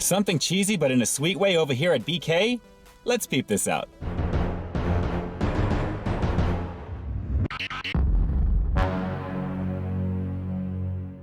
Something cheesy but in a sweet way over here at BK? Let's peep this out.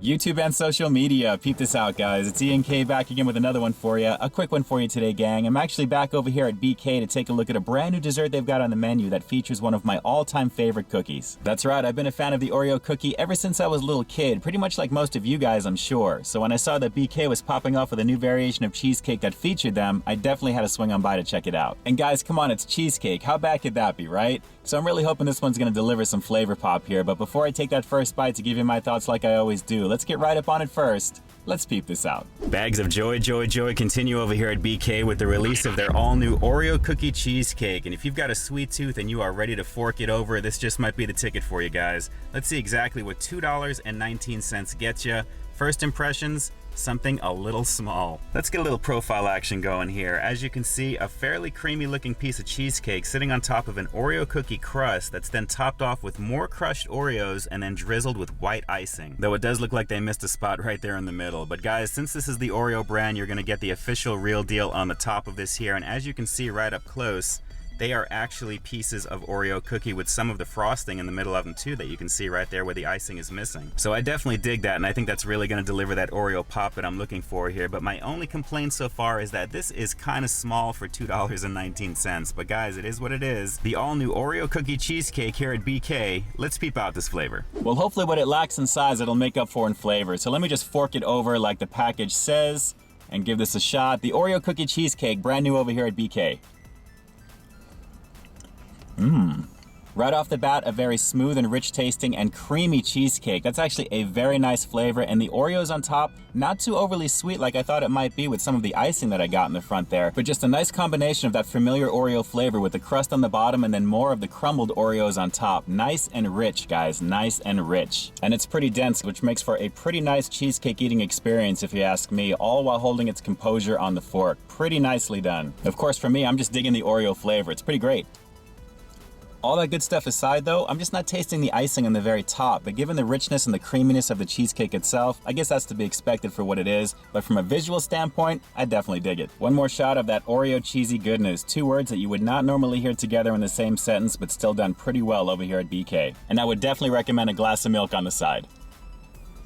YouTube and social media, peep this out, guys. It's Ian K back again with another one for you. A quick one for you today, gang. I'm actually back over here at BK to take a look at a brand new dessert they've got on the menu that features one of my all-time favorite cookies. That's right, I've been a fan of the Oreo cookie ever since I was a little kid, pretty much like most of you guys, I'm sure. So when I saw that BK was popping off with a new variation of cheesecake that featured them, I definitely had to swing on by to check it out. And guys, come on, it's cheesecake. How bad could that be, right? So I'm really hoping this one's gonna deliver some flavor pop here, but before I take that first bite to give you my thoughts like I always do, let's get right up on it first. Let's peep this out. Bags of joy, joy, joy continue over here at BK with the release of their all-new Oreo Cookie Cheesecake. And if you've got a sweet tooth and you are ready to fork it over, this just might be the ticket for you guys. Let's see exactly what $2.19 gets you. First impressions, something a little small. Let's get a little profile action going here. As you can see, a fairly creamy looking piece of cheesecake sitting on top of an Oreo cookie crust that's then topped off with more crushed Oreos and then drizzled with white icing. Though it does look like they missed a spot right there in the middle. But guys, since this is the Oreo brand, you're gonna get the official real deal on the top of this here. And as you can see right up close, they are actually pieces of Oreo cookie with some of the frosting in the middle of them too that you can see right there where the icing is missing. So I definitely dig that, and I think that's really gonna deliver that Oreo pop that I'm looking for here. But my only complaint so far is that this is kind of small for $2.19. But guys, it is what it is. The all new Oreo Cookie Cheesecake here at BK. Let's peep out this flavor. Well, hopefully what it lacks in size, it'll make up for in flavor. So let me just fork it over like the package says and give this a shot. The Oreo Cookie Cheesecake, brand new over here at BK. Right off the bat, a very smooth and rich tasting and creamy cheesecake. That's actually a very nice flavor, and the Oreos on top, not too overly sweet like I thought it might be with some of the icing that I got in the front there, but just a nice combination of that familiar Oreo flavor with the crust on the bottom and then more of the crumbled Oreos on top. Nice and rich, guys, nice and rich. And it's pretty dense, which makes for a pretty nice cheesecake eating experience if you ask me, all while holding its composure on the fork. Pretty nicely done. Of course, for me, I'm just digging the Oreo flavor. It's pretty great. All that good stuff aside though, I'm just not tasting the icing on the very top, but given the richness and the creaminess of the cheesecake itself, I guess that's to be expected for what it is, but from a visual standpoint, I definitely dig it. One more shot of that Oreo cheesy goodness, two words that you would not normally hear together in the same sentence, but still done pretty well over here at BK. And I would definitely recommend a glass of milk on the side.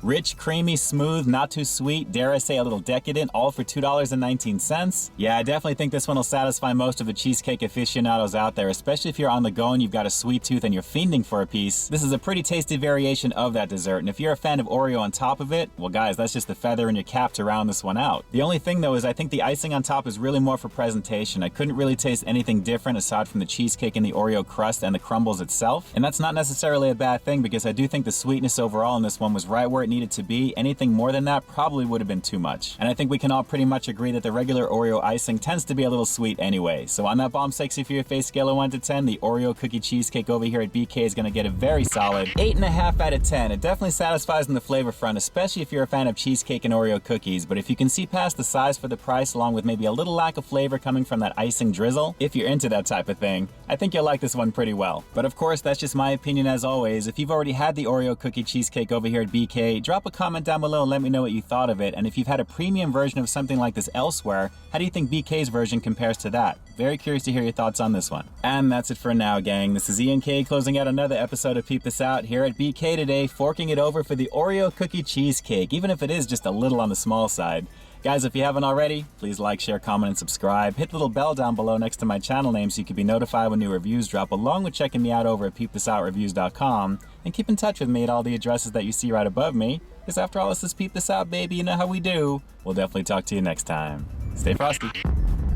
Rich, creamy, smooth, not too sweet, dare I say a little decadent, all for $2.19. Yeah, I definitely think this one will satisfy most of the cheesecake aficionados out there, especially if you're on the go and you've got a sweet tooth and you're fiending for a piece. This is a pretty tasty variation of that dessert, and if you're a fan of Oreo on top of it, well guys, that's just the feather in your cap to round this one out. The only thing though is I think the icing on top is really more for presentation. I couldn't really taste anything different aside from the cheesecake and the Oreo crust and the crumbles itself, and that's not necessarily a bad thing because I do think the sweetness overall in this one was right where it needed to be. Anything more than that probably would have been too much. And I think we can all pretty much agree that the regular Oreo icing tends to be a little sweet anyway. So on that bomb sexy for your face scale of 1 to 10, the Oreo Cookie Cheesecake over here at BK is going to get a very solid 8.5 out of 10. It definitely satisfies in the flavor front, especially if you're a fan of cheesecake and Oreo cookies. But if you can see past the size for the price, along with maybe a little lack of flavor coming from that icing drizzle, if you're into that type of thing, I think you'll like this one pretty well. But of course, that's just my opinion as always. If you've already had the Oreo Cookie Cheesecake over here at BK, drop a comment down below and let me know what you thought of it. And if you've had a premium version of something like this elsewhere, how do you think BK's version compares to that? Very curious to hear your thoughts on this one. And that's it for now, gang. This is Ian K closing out another episode of Peep This Out here at BK today, forking it over for the Oreo Cookie Cheesecake, even if it is just a little on the small side. Guys, if you haven't already, please like, share, comment, and subscribe. Hit the little bell down below next to my channel name so you can be notified when new reviews drop, along with checking me out over at peepthisoutreviews.com. And keep in touch with me at all the addresses that you see right above me, because after all, this is Peep This Out, baby. You know how we do. We'll definitely talk to you next time. Stay frosty.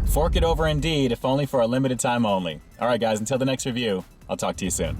Fork it over indeed, if only for a limited time only. All right, guys, until the next review, I'll talk to you soon.